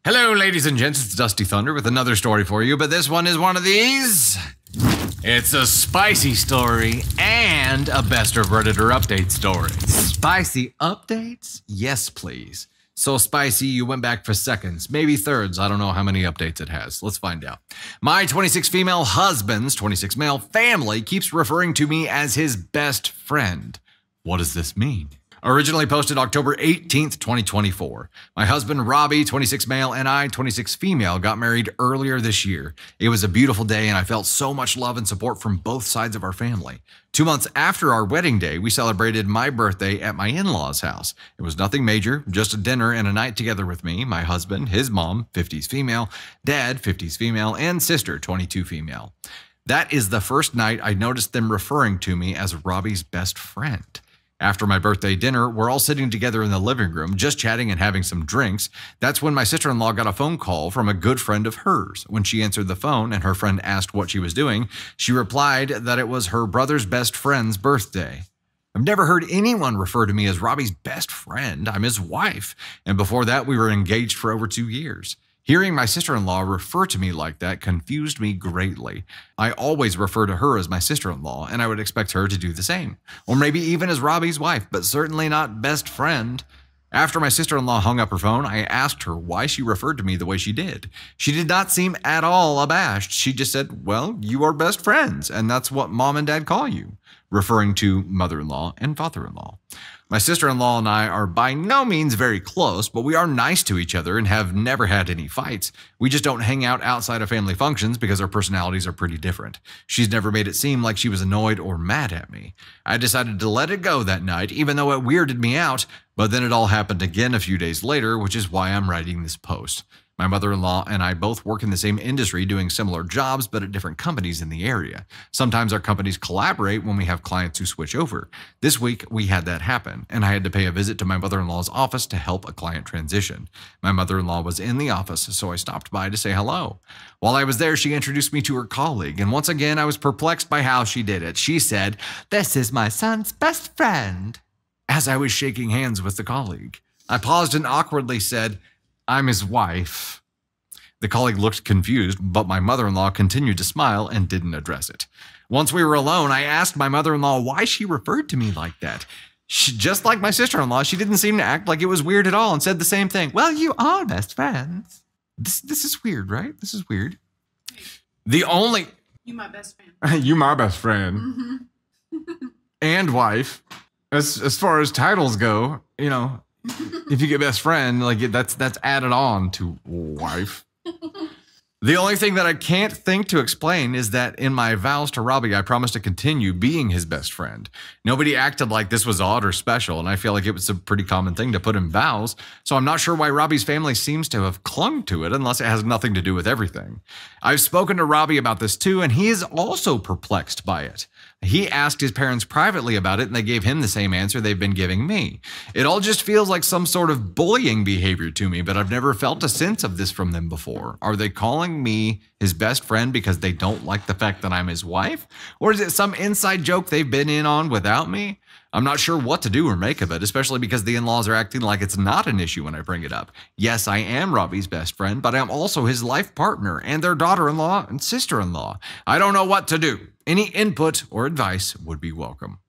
Hello, ladies and gents, it's Dusty Thunder with another story for you, but this one is one of these. It's a spicy story and a best of Redditor update story. Spicy updates? Yes, please. So spicy, you went back for seconds, maybe thirds. I don't know how many updates it has. Let's find out. My 26 female husband's 26 male family keeps referring to me as his best friend. What does this mean? Originally posted October 18th, 2024. My husband, Robbie, 26 male, and I, 26 female, got married earlier this year. It was a beautiful day, and I felt so much love and support from both sides of our family. 2 months after our wedding day, we celebrated my birthday at my in-laws' house. It was nothing major, just a dinner and a night together with me, my husband, his mom, 50s female, dad, 50s female, and sister, 22 female. That is the first night I noticed them referring to me as Robbie's best friend. After my birthday dinner, we're all sitting together in the living room, just chatting and having some drinks. That's when my sister-in-law got a phone call from a good friend of hers. When she answered the phone and her friend asked what she was doing, she replied that it was her brother's best friend's birthday. I've never heard anyone refer to me as Robbie's best friend. I'm his wife. And before that, we were engaged for over 2 years. Hearing my sister-in-law refer to me like that confused me greatly. I always refer to her as my sister-in-law, and I would expect her to do the same. Or maybe even as Robbie's wife, but certainly not best friend. After my sister-in-law hung up her phone, I asked her why she referred to me the way she did. She did not seem at all abashed. She just said, well, you are best friends, and that's what mom and dad call you, referring to mother-in-law and father-in-law. My sister-in-law and I are by no means very close, but we are nice to each other and have never had any fights. We just don't hang out outside of family functions because our personalities are pretty different. She's never made it seem like she was annoyed or mad at me. I decided to let it go that night, even though it weirded me out, but then it all happened again a few days later, which is why I'm writing this post. My mother-in-law and I both work in the same industry doing similar jobs, but at different companies in the area. Sometimes our companies collaborate when we have clients who switch over. This week, we had that happen, and I had to pay a visit to my mother-in-law's office to help a client transition. My mother-in-law was in the office, so I stopped by to say hello. While I was there, she introduced me to her colleague, and once again, I was perplexed by how she did it. She said, "This is my son's best friend," as I was shaking hands with the colleague. I paused and awkwardly said, "I'm his wife." The colleague looked confused, but my mother-in-law continued to smile and didn't address it. Once we were alone, I asked my mother-in-law why she referred to me like that. Just like my sister-in-law, she didn't seem to act like it was weird at all and said the same thing. Well, you are best friends. This is weird, right? This is weird. The only... You my best friend. You my best friend. Mm-hmm. And wife. As far as titles go, you know... If you get best friend, like that's added on to wife. The only thing that I can't think to explain is that in my vows to Robbie, I promised to continue being his best friend. Nobody acted like this was odd or special, and I feel like it was a pretty common thing to put in vows, so I'm not sure why Robbie's family seems to have clung to it unless it has nothing to do with everything. I've spoken to Robbie about this too, and he is also perplexed by it. He asked his parents privately about it, and they gave him the same answer they've been giving me. It all just feels like some sort of bullying behavior to me, but I've never felt a sense of this from them before. Are they calling me his best friend because they don't like the fact that I'm his wife? Or is it some inside joke they've been in on without me? I'm not sure what to do or make of it, especially because the in-laws are acting like it's not an issue when I bring it up. Yes, I am Robbie's best friend, but I'm also his life partner and their daughter-in-law and sister-in-law. I don't know what to do. Any input or advice would be welcome.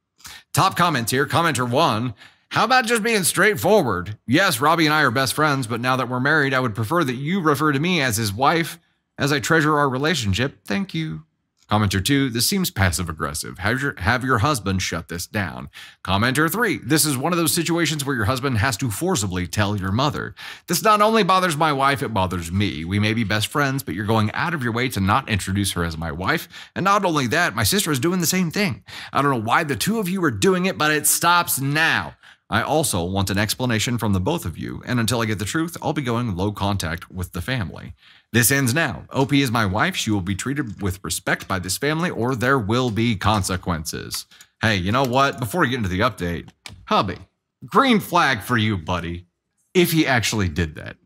Top comments here. Commenter 1. How about just being straightforward? Yes, Robbie and I are best friends, but now that we're married, I would prefer that you refer to me as his wife, as I treasure our relationship. Thank you. Commenter 2, this seems passive-aggressive. Have your husband shut this down. Commenter 3, this is one of those situations where your husband has to forcibly tell your mother. This not only bothers my wife, it bothers me. We may be best friends, but you're going out of your way to not introduce her as my wife. And not only that, my sister is doing the same thing. I don't know why the two of you are doing it, but it stops now. I also want an explanation from the both of you, and until I get the truth, I'll be going low contact with the family. This ends now. OP is my wife. She will be treated with respect by this family, or there will be consequences. Hey, you know what? Before we get into the update, hubby, green flag for you, buddy, if he actually did that.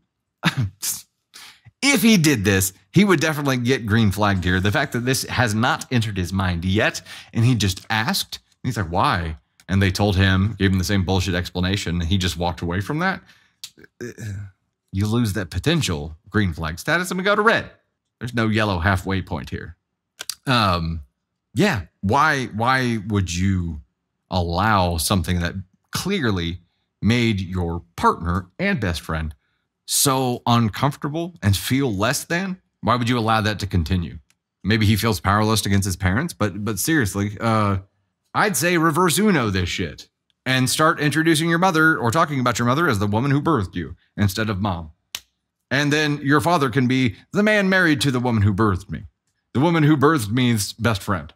If he did this, he would definitely get green flagged here. The fact that this has not entered his mind yet, and he just asked, and he's like, why? And they told him, gave him the same bullshit explanation, and he just walked away from that. you lose that potential green flag status and we go to red. There's no yellow halfway point here. Yeah, why would you allow something that clearly made your partner and best friend so uncomfortable and feel less than? Why would you allow that to continue? Maybe he feels powerless against his parents, but seriously, I'd say reverse Uno this shit and start introducing your mother or talking about your mother as the woman who birthed you instead of mom. And then your father can be the man married to the woman who birthed me. The woman who birthed me's best friend.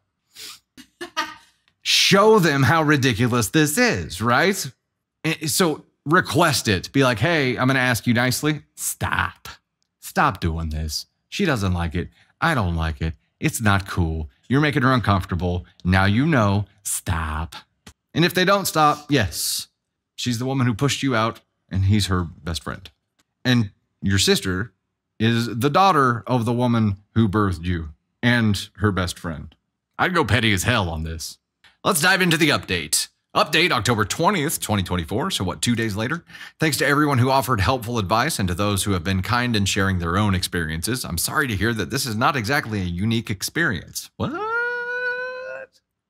Show them how ridiculous this is, right? So request it. Be like, hey, I'm going to ask you nicely. Stop. Stop doing this. She doesn't like it. I don't like it. It's not cool. You're making her uncomfortable. Now you know. Stop. And if they don't stop, yes, she's the woman who pushed you out and he's her best friend. And your sister is the daughter of the woman who birthed you and her best friend. I'd go petty as hell on this. Let's dive into the update. Update October 20th, 2024. So what, 2 days later? Thanks to everyone who offered helpful advice and to those who have been kind in sharing their own experiences. I'm sorry to hear that this is not exactly a unique experience. What?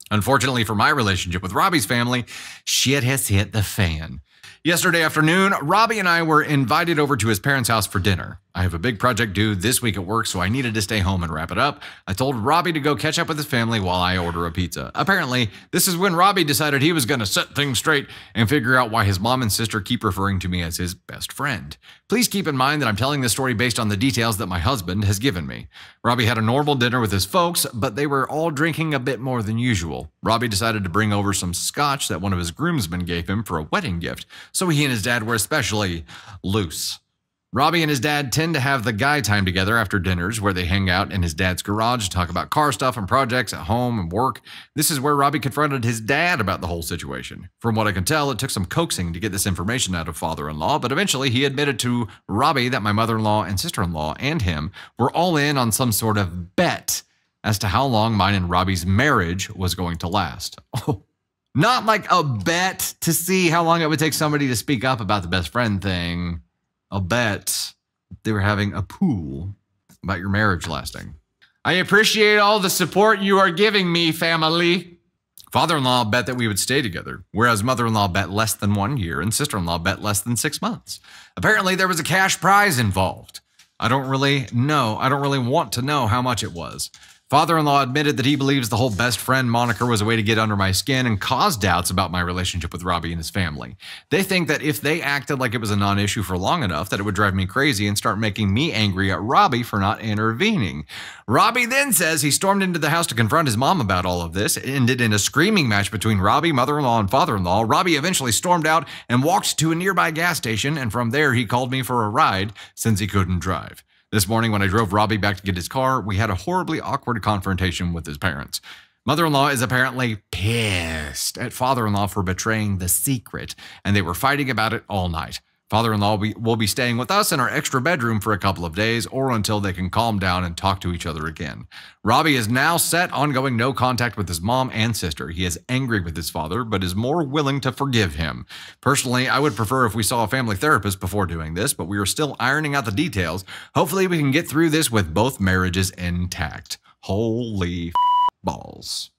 Unfortunately for my relationship with Robbie's family, shit has hit the fan. Yesterday afternoon, Robbie and I were invited over to his parents' house for dinner. I have a big project due this week at work, so I needed to stay home and wrap it up. I told Robbie to go catch up with his family while I order a pizza. Apparently, this is when Robbie decided he was going to set things straight and figure out why his mom and sister keep referring to me as his best friend. Please keep in mind that I'm telling this story based on the details that my husband has given me. Robbie had a normal dinner with his folks, but they were all drinking a bit more than usual. Robbie decided to bring over some scotch that one of his groomsmen gave him for a wedding gift, so he and his dad were especially loose. Robbie and his dad tend to have the guy time together after dinners where they hang out in his dad's garage to talk about car stuff and projects at home and work. This is where Robbie confronted his dad about the whole situation. From what I can tell, it took some coaxing to get this information out of father-in-law, but eventually he admitted to Robbie that my mother-in-law and sister-in-law and him were all in on some sort of bet as to how long mine and Robbie's marriage was going to last. Oh, not like a bet to see how long it would take somebody to speak up about the best friend thing. I'll bet they were having a pool about your marriage lasting. I appreciate all the support you are giving me, family. Father-in-law bet that we would stay together, whereas mother-in-law bet less than 1 year and sister-in-law bet less than 6 months. Apparently, there was a cash prize involved. I don't really know. I don't really want to know how much it was. Father-in-law admitted that he believes the whole best friend moniker was a way to get under my skin and cause doubts about my relationship with Robbie and his family. They think that if they acted like it was a non-issue for long enough, that it would drive me crazy and start making me angry at Robbie for not intervening. Robbie then says he stormed into the house to confront his mom about all of this. It ended in a screaming match between Robbie, mother-in-law, and father-in-law. Robbie eventually stormed out and walked to a nearby gas station, and from there he called me for a ride since he couldn't drive. This morning, when I drove Robbie back to get his car, we had a horribly awkward confrontation with his parents. Mother-in-law is apparently pissed at father-in-law for betraying the secret, and they were fighting about it all night. Father-in-law will be staying with us in our extra bedroom for a couple of days or until they can calm down and talk to each other again. Robbie is now set on going no contact with his mom and sister. He is angry with his father, but is more willing to forgive him. Personally, I would prefer if we saw a family therapist before doing this, but we are still ironing out the details. Hopefully we can get through this with both marriages intact. Holy balls.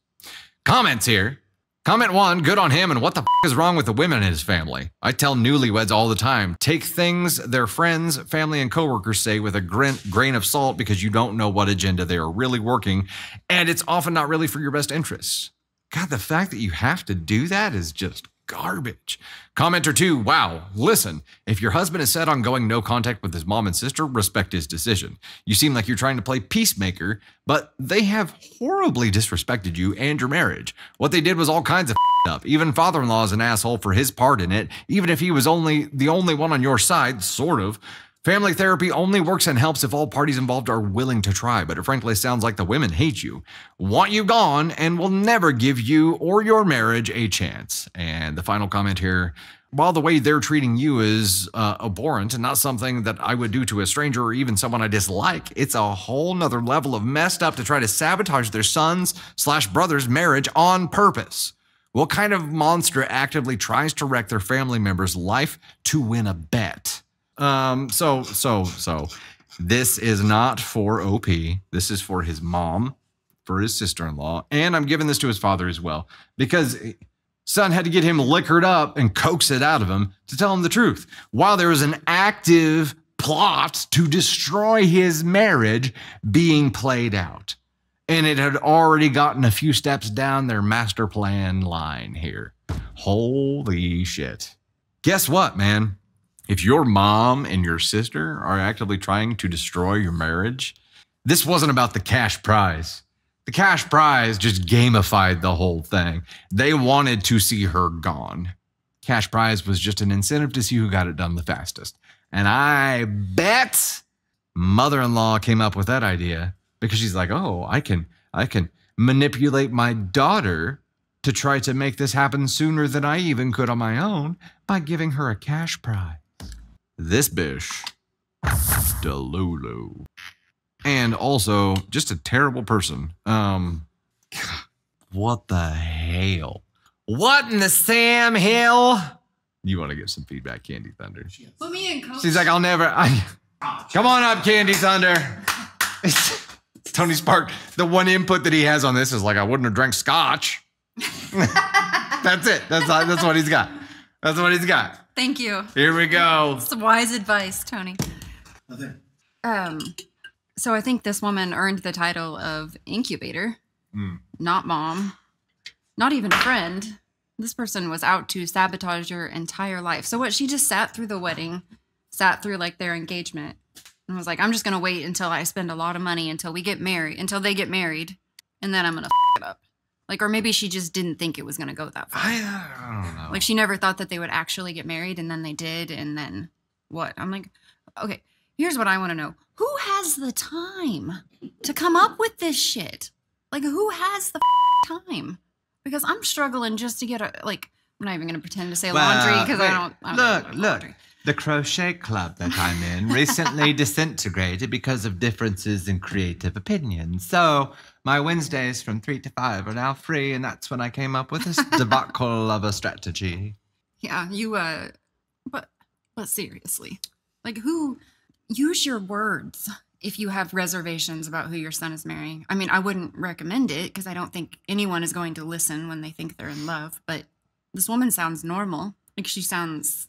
Comments here. Comment 1, good on him, and what the is wrong with the women in his family? I tell newlyweds all the time, take things their friends, family, and coworkers say with a grain of salt because you don't know what agenda they are really working, and it's often not really for your best interests. God, the fact that you have to do that is just garbage. Commenter 2, wow, listen, if your husband is set on going no contact with his mom and sister, respect his decision. You seem like you're trying to play peacemaker, but they have horribly disrespected you and your marriage. What they did was all kinds of up. Even father-in-law is an asshole for his part in it, even if he was the only one on your side, sort of. Family therapy only works and helps if all parties involved are willing to try, but it frankly sounds like the women hate you, want you gone, and will never give you or your marriage a chance. And the final comment here, while the way they're treating you is abhorrent and not something that I would do to a stranger or even someone I dislike, it's a whole nother level of messed up to try to sabotage their sons/brothers' marriage on purpose. What kind of monster actively tries to wreck their family member's life to win a bet? So this is not for OP. This is for his mom, for his sister-in-law, and I'm giving this to his father as well because son had to get him liquored up and coax it out of him to tell him the truth. While there was an active plot to destroy his marriage being played out. And it had already gotten a few steps down their master plan line here. Holy shit. Guess what, man? If your mom and your sister are actively trying to destroy your marriage, this wasn't about the cash prize. The cash prize just gamified the whole thing. They wanted to see her gone. Cash prize was just an incentive to see who got it done the fastest. And I bet mother-in-law came up with that idea because she's like, oh, I can manipulate my daughter to try to make this happen sooner than I even could on my own by giving her a cash prize. This bish, Delulu. And also just a terrible person. What the hell? What in the Sam Hill? You want to get some feedback, Candy Thunder? Put me in, Coach. She's like, come on up, Candy Thunder. Tony Spark, the one input that he has on this is like, I wouldn't have drank scotch. That's it. That's what he's got. That's what he's got. Thank you. Here we go. Some wise advice, Tony. So I think this woman earned the title of incubator, not mom, not even friend. This person was out to sabotage your entire life. So what? She just sat through the wedding, sat through like their engagement, and was like, "I'm just gonna wait until I spend a lot of money until they get married, and then I'm gonna f it up." Like, or maybe she just didn't think it was gonna go that far. I don't know. Like, she never thought that they would actually get married, and then they did, and then what? I'm like, okay. Here's what I want to know: who has the time to come up with this shit? Like, who has the time? Because I'm struggling just to get a, like, I'm not even going to pretend to say laundry because I don't Look, the crochet club that I'm in recently disintegrated because of differences in creative opinions. So my Wednesdays from 3 to 5 are now free, and that's when I came up with this debacle of a strategy. Yeah, but seriously, like, who, use your words if you have reservations about who your son is marrying. I mean, I wouldn't recommend it because I don't think anyone is going to listen when they think they're in love. But this woman sounds normal. Like, she sounds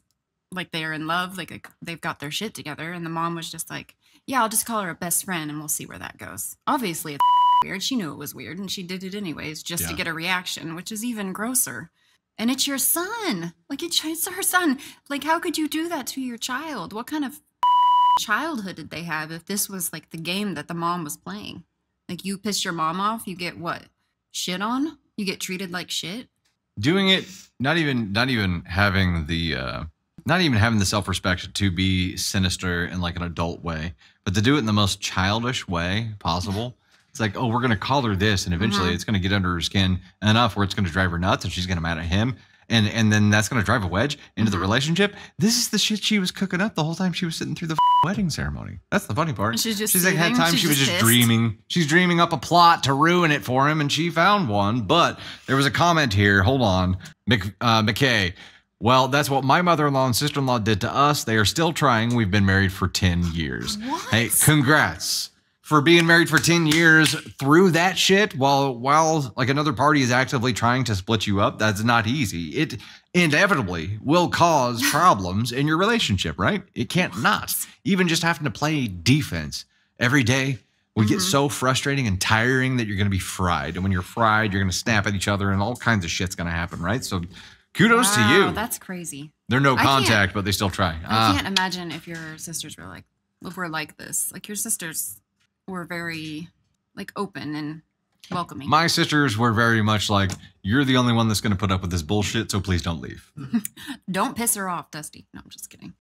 like they're in love, like they've got their shit together. And the mom was just like, yeah, I'll just call her a best friend and we'll see where that goes. Obviously, it's weird. She knew it was weird and she did it anyways just to get a reaction, which is even grosser. And it's your son. Like, it's her son. Like, how could you do that to your child? What kind of childhood did they have if this was like the game that the mom was playing? Like, you piss your mom off, you get what? Shit on? You get treated like shit? Doing it, not even having the self-respect to be sinister in like an adult way, but to do it in the most childish way possible. It's like, oh, we're going to call her this, and eventually it's going to get under her skin enough where it's going to drive her nuts and she's going to mad at him. And then that's going to drive a wedge into the relationship. This is the shit she was cooking up the whole time she was sitting through the wedding ceremony. That's the funny part. She's like, had time, she was just dreaming. She's dreaming up a plot to ruin it for him, and she found one. But there was a comment here. Hold on. McKay. Well, that's what my mother-in-law and sister-in-law did to us. They are still trying. We've been married for 10 years. What? Hey, congrats for being married for 10 years through that shit while like another party is actively trying to split you up. That's not easy. It inevitably will cause problems in your relationship, right? It can't not. Even just having to play defense every day will get so frustrating and tiring that you're going to be fried. And when you're fried, you're going to snap at each other and all kinds of shit's going to happen, right? So kudos to you. That's crazy. They're no contact, but they still try. I can't imagine if your sisters were like this. Like, your sisters were very, like, open and welcoming. My sisters were very much like, you're the only one that's going to put up with this bullshit, so please don't leave. Don't piss her off, Dusty. No, I'm just kidding.